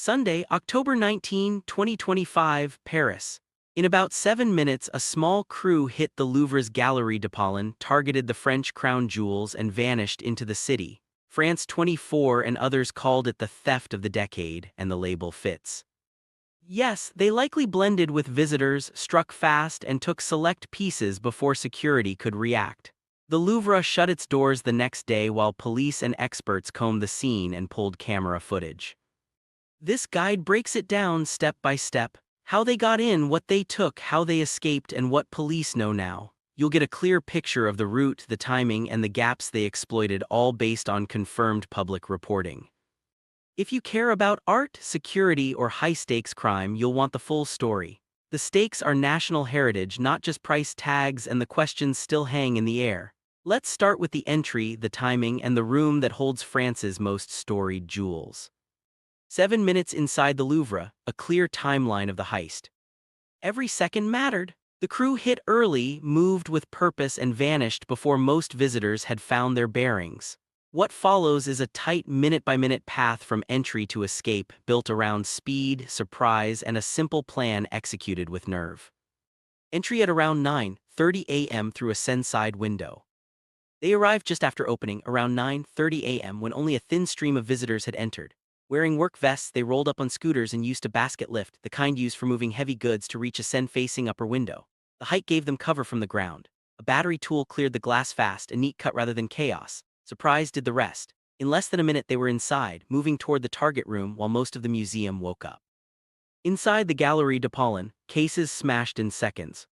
Sunday, October 19, 2025, Paris. In about 7 minutes, a small crew hit the Louvre's Galerie de Pollen, targeted the French crown jewels, and vanished into the city. France 24 and others called it the theft of the decade, and the label fits. Yes, they likely blended with visitors, struck fast, and took select pieces before security could react. The Louvre shut its doors the next day while police and experts combed the scene and pulled camera footage. This guide breaks it down step by step: how they got in, what they took, how they escaped, and what police know now. You'll get a clear picture of the route, the timing, and the gaps they exploited, all based on confirmed public reporting. If you care about art, security, or high-stakes crime, you'll want the full story. The stakes are national heritage, not just price tags, and the questions still hang in the air. Let's start with the entry, the timing, and the room that holds France's most storied jewels. 7 minutes inside the Louvre, a clear timeline of the heist. Every second mattered. The crew hit early, moved with purpose, and vanished before most visitors had found their bearings. What follows is a tight minute-by-minute path from entry to escape, built around speed, surprise, and a simple plan executed with nerve. Entry at around 9:30 a.m. through a Seine-side window. They arrived just after opening, around 9:30 a.m., when only a thin stream of visitors had entered. Wearing work vests, they rolled up on scooters and used a basket lift, the kind used for moving heavy goods, to reach a Seine-facing upper window. The height gave them cover from the ground. A battery tool cleared the glass fast, a neat cut rather than chaos. Surprise did the rest. In less than a minute they were inside, moving toward the target room while most of the museum woke up. Inside the Galerie de Pollen, cases smashed in seconds.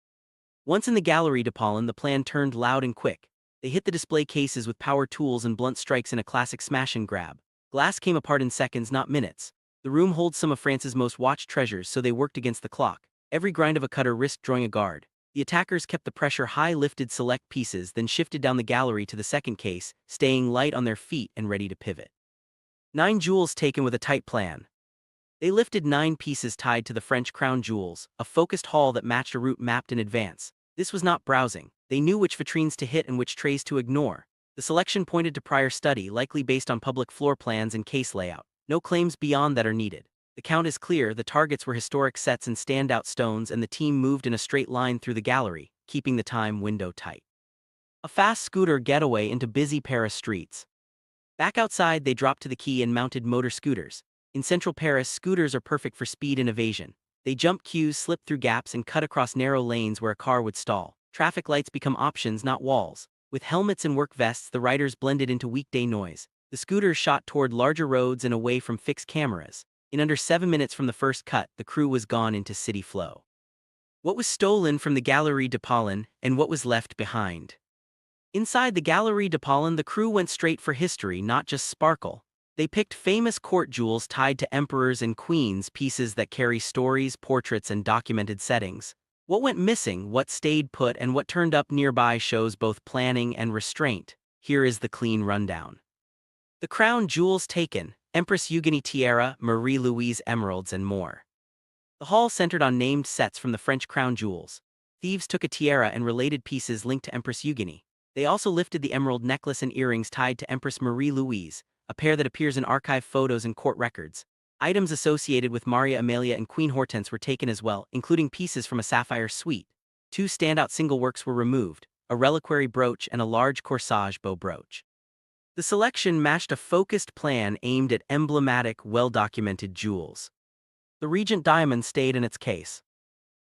Once in the Galerie de Pollen, the plan turned loud and quick. They hit the display cases with power tools and blunt strikes in a classic smash and grab. Glass came apart in seconds, not minutes. The room holds some of France's most watched treasures, so they worked against the clock. Every grind of a cutter risked drawing a guard. The attackers kept the pressure high, lifted select pieces, then shifted down the gallery to the second case, staying light on their feet and ready to pivot. 9 jewels taken with a tight plan. They lifted 9 pieces tied to the French crown jewels, a focused haul that matched a route mapped in advance. This was not browsing. They knew which vitrines to hit and which trays to ignore. The selection pointed to prior study, likely based on public floor plans and case layout. No claims beyond that are needed. The count is clear: the targets were historic sets and standout stones, and the team moved in a straight line through the gallery, keeping the time window tight. A fast scooter getaway into busy Paris streets. Back outside, they dropped to the quay and mounted motor scooters. In central Paris, scooters are perfect for speed and evasion. They jump queues, slip through gaps, and cut across narrow lanes where a car would stall. Traffic lights become options, not walls. With helmets and work vests, the riders blended into weekday noise. The scooters shot toward larger roads and away from fixed cameras. In under 7 minutes from the first cut, the crew was gone into city flow. What was stolen from the Galerie de Pollen, and what was left behind? Inside the Galerie de Pollen, the crew went straight for history, not just sparkle. They picked famous court jewels tied to emperors and queens, pieces that carry stories, portraits, and documented settings. What went missing, what stayed put, and what turned up nearby shows both planning and restraint. Here is the clean rundown. The crown jewels taken: Empress Eugenie tiara, Marie-Louise emeralds, and more. The haul centered on named sets from the French crown jewels. Thieves took a tiara and related pieces linked to Empress Eugenie. They also lifted the emerald necklace and earrings tied to Empress Marie-Louise, a pair that appears in archive photos and court records. Items associated with Maria Amelia and Queen Hortense were taken as well, including pieces from a sapphire suite. 2 standout single works were removed: a reliquary brooch and a large corsage bow brooch. The selection matched a focused plan aimed at emblematic, well-documented jewels. The Regent diamond stayed in its case.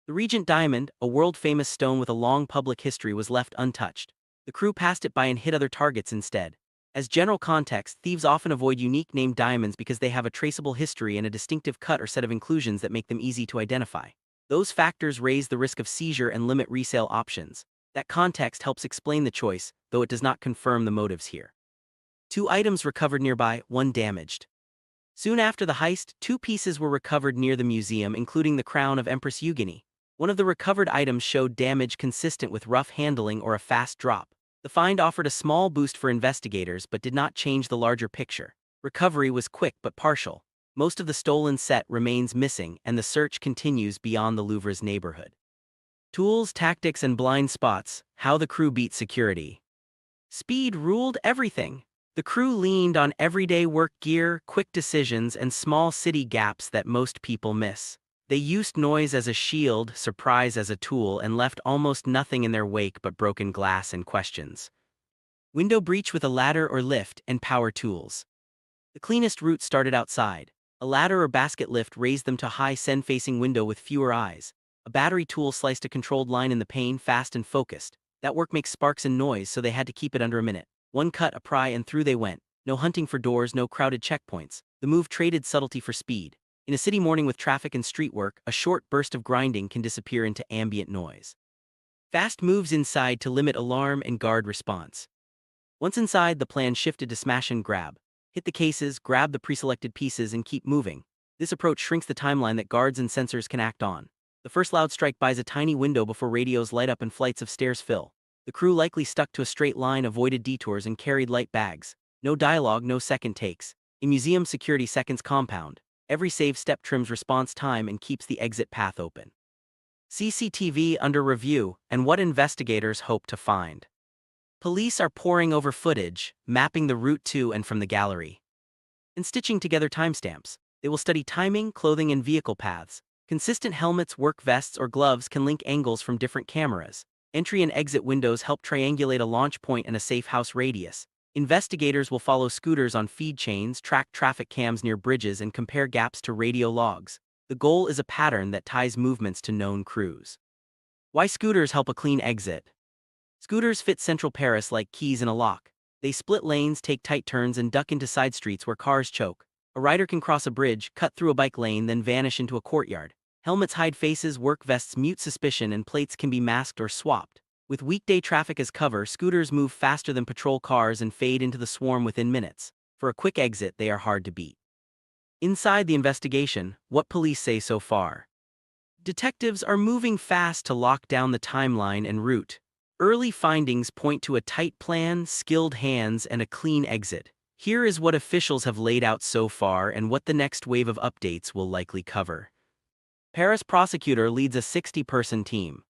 The Regent diamond, a world-famous stone with a long public history, was left untouched. The crew passed it by and hit other targets instead. As general context, thieves often avoid unique named diamonds because they have a traceable history and a distinctive cut or set of inclusions that make them easy to identify. Those factors raise the risk of seizure and limit resale options. That context helps explain the choice, though it does not confirm the motives here. 2 items recovered nearby, 1 damaged. Soon after the heist, 2 pieces were recovered near the museum, including the crown of Empress Eugenie. One of the recovered items showed damage consistent with rough handling or a fast drop. The find offered a small boost for investigators but did not change the larger picture. Recovery was quick but partial. Most of the stolen set remains missing, and the search continues beyond the Louvre's neighborhood. Tools, tactics, and blind spots: how the crew beat security. Speed ruled everything. The crew leaned on everyday work gear, quick decisions, and small city gaps that most people miss. They used noise as a shield, surprise as a tool, and left almost nothing in their wake but broken glass and questions. Window breach with a ladder or lift, and power tools. The cleanest route started outside. A ladder or basket lift raised them to high sun-facing window with fewer eyes. A battery tool sliced a controlled line in the pane, fast and focused. That work makes sparks and noise, so they had to keep it under a minute. One cut, a pry, and through they went. No hunting for doors, no crowded checkpoints. The move traded subtlety for speed. In a city morning with traffic and street work, a short burst of grinding can disappear into ambient noise. Fast moves inside to limit alarm and guard response. Once inside, the plan shifted to smash and grab. Hit the cases, grab the preselected pieces, and keep moving. This approach shrinks the timeline that guards and sensors can act on. The first loud strike buys a tiny window before radios light up and flights of stairs fill. The crew likely stuck to a straight line, avoided detours, and carried light bags. No dialogue, no second takes. In museum security, seconds compound. Every save step trims response time and keeps the exit path open. CCTV under review, and what investigators hope to find. Police are poring over footage, mapping the route to and from the gallery, and stitching together timestamps. They will study timing, clothing, and vehicle paths. Consistent helmets, work vests, or gloves can link angles from different cameras. Entry and exit windows help triangulate a launch point and a safe house radius. Investigators will follow scooters on feed chains, track traffic cams near bridges, and compare gaps to radio logs. The goal is a pattern that ties movements to known crews. Why scooters help a clean exit? Scooters fit central Paris like keys in a lock. They split lanes, take tight turns, and duck into side streets where cars choke. A rider can cross a bridge, cut through a bike lane, then vanish into a courtyard. Helmets hide faces, work vests mute suspicion, and plates can be masked or swapped. With weekday traffic as cover, scooters move faster than patrol cars and fade into the swarm within minutes. For a quick exit, they are hard to beat. Inside the investigation, what police say so far. Detectives are moving fast to lock down the timeline and route. Early findings point to a tight plan, skilled hands, and a clean exit. Here is what officials have laid out so far and what the next wave of updates will likely cover. Paris prosecutor leads a 60-person team.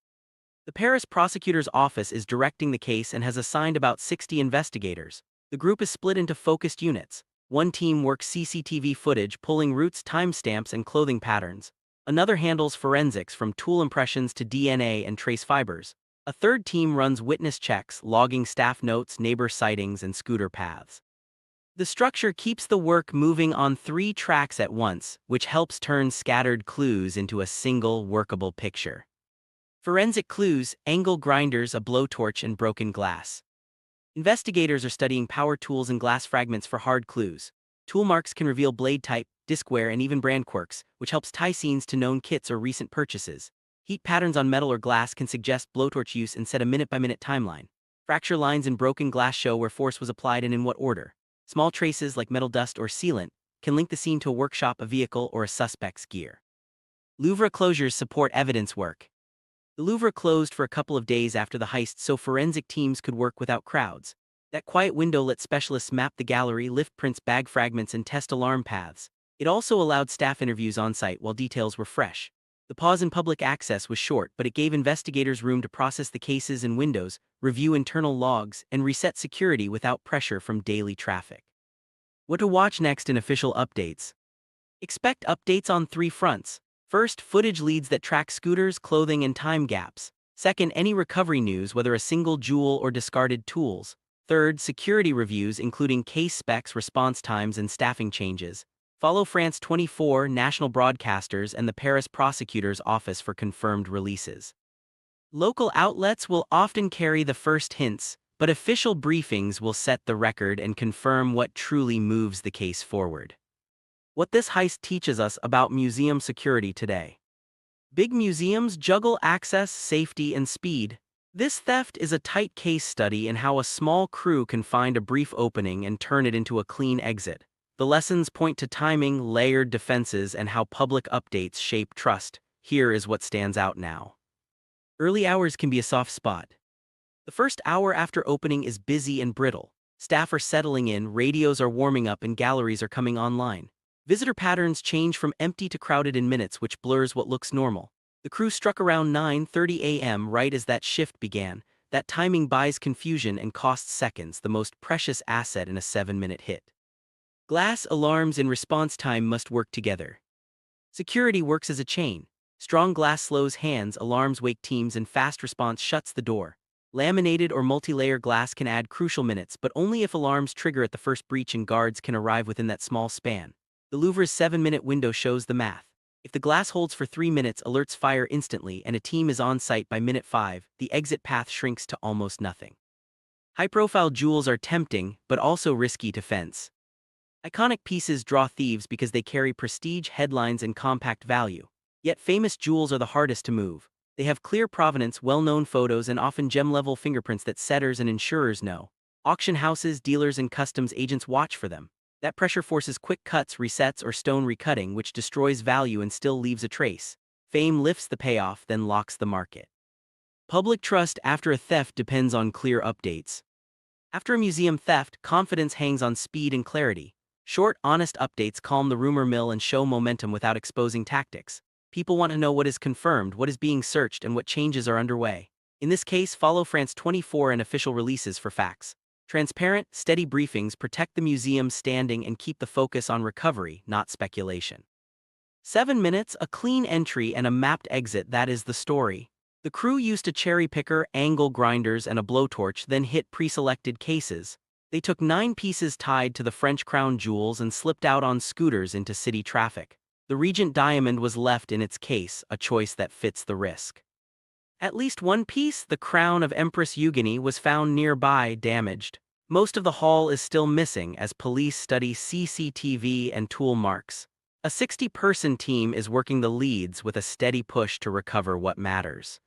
The Paris prosecutor's office is directing the case and has assigned about 60 investigators. The group is split into focused units. One team works CCTV footage, pulling routes, timestamps, and clothing patterns. Another handles forensics, from tool impressions to DNA and trace fibers. A third team runs witness checks, logging staff notes, neighbor sightings, and scooter paths. The structure keeps the work moving on 3 tracks at once, which helps turn scattered clues into a single workable picture. Forensic clues, angle grinders, a blowtorch, and broken glass. Investigators are studying power tools and glass fragments for hard clues. Tool marks can reveal blade type, disc wear, and even brand quirks, which helps tie scenes to known kits or recent purchases. Heat patterns on metal or glass can suggest blowtorch use and set a minute-by-minute timeline. Fracture lines in broken glass show where force was applied and in what order. Small traces like metal dust or sealant can link the scene to a workshop, a vehicle, or a suspect's gear. Louvre closures support evidence work. The Louvre closed for a couple of days after the heist so forensic teams could work without crowds. That quiet window let specialists map the gallery, lift prints, bag fragments, and test alarm paths. It also allowed staff interviews on site while details were fresh. The pause in public access was short, but it gave investigators room to process the cases and windows, review internal logs, and reset security without pressure from daily traffic. What to watch next in official updates? Expect updates on 3 fronts. First, footage leads that track scooters, clothing, and time gaps. Second, any recovery news, whether a single jewel or discarded tools. Third, security reviews including case specs, response times, and staffing changes. Follow France 24, national broadcasters, and the Paris prosecutor's office for confirmed releases. Local outlets will often carry the first hints, but official briefings will set the record and confirm what truly moves the case forward. What this heist teaches us about museum security today. Big museums juggle access, safety, and speed. This theft is a tight case study in how a small crew can find a brief opening and turn it into a clean exit. The lessons point to timing, layered defenses, and how public updates shape trust. Here is what stands out now. Early hours can be a soft spot. The first hour after opening is busy and brittle. Staff are settling in, radios are warming up, and galleries are coming online. Visitor patterns change from empty to crowded in minutes, which blurs what looks normal. The crew struck around 9:30 a.m. right as that shift began. That timing buys confusion and costs seconds, the most precious asset in a 7-minute hit. Glass alarms and response time must work together. Security works as a chain. Strong glass slows hands, alarms wake teams, and fast response shuts the door. Laminated or multi-layer glass can add crucial minutes, but only if alarms trigger at the first breach and guards can arrive within that small span. The Louvre's 7-minute window shows the math. If the glass holds for 3 minutes, alerts fire instantly, and a team is on site by minute 5, the exit path shrinks to almost nothing. High-profile jewels are tempting, but also risky to fence. Iconic pieces draw thieves because they carry prestige, headlines, and compact value. Yet famous jewels are the hardest to move. They have clear provenance, well-known photos, and often gem-level fingerprints that setters and insurers know. Auction houses, dealers, and customs agents watch for them. That pressure forces quick cuts, resets, or stone recutting, which destroys value and still leaves a trace. Fame lifts the payoff, then locks the market. Public trust after a theft depends on clear updates. After a museum theft, confidence hangs on speed and clarity. Short, honest updates calm the rumor mill and show momentum without exposing tactics. People want to know what is confirmed, what is being searched, and what changes are underway. In this case, follow France 24 and official releases for facts. Transparent, steady briefings protect the museum's standing and keep the focus on recovery, not speculation. 7 minutes, a clean entry, and a mapped exit, that is the story. The crew used a cherry picker, angle grinders, and a blowtorch, then hit pre-selected cases. They took 9 pieces tied to the French crown jewels and slipped out on scooters into city traffic. The Regent diamond was left in its case, a choice that fits the risk. At least one piece, the crown of Empress Eugenie, was found nearby, damaged. Most of the haul is still missing as police study CCTV and tool marks. A 60-person team is working the leads with a steady push to recover what matters.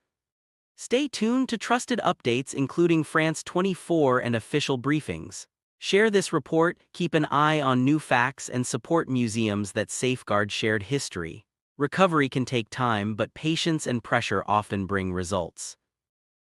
Stay tuned to trusted updates including France 24 and official briefings. Share this report, keep an eye on new facts, and support museums that safeguard shared history. Recovery can take time, but patience and pressure often bring results.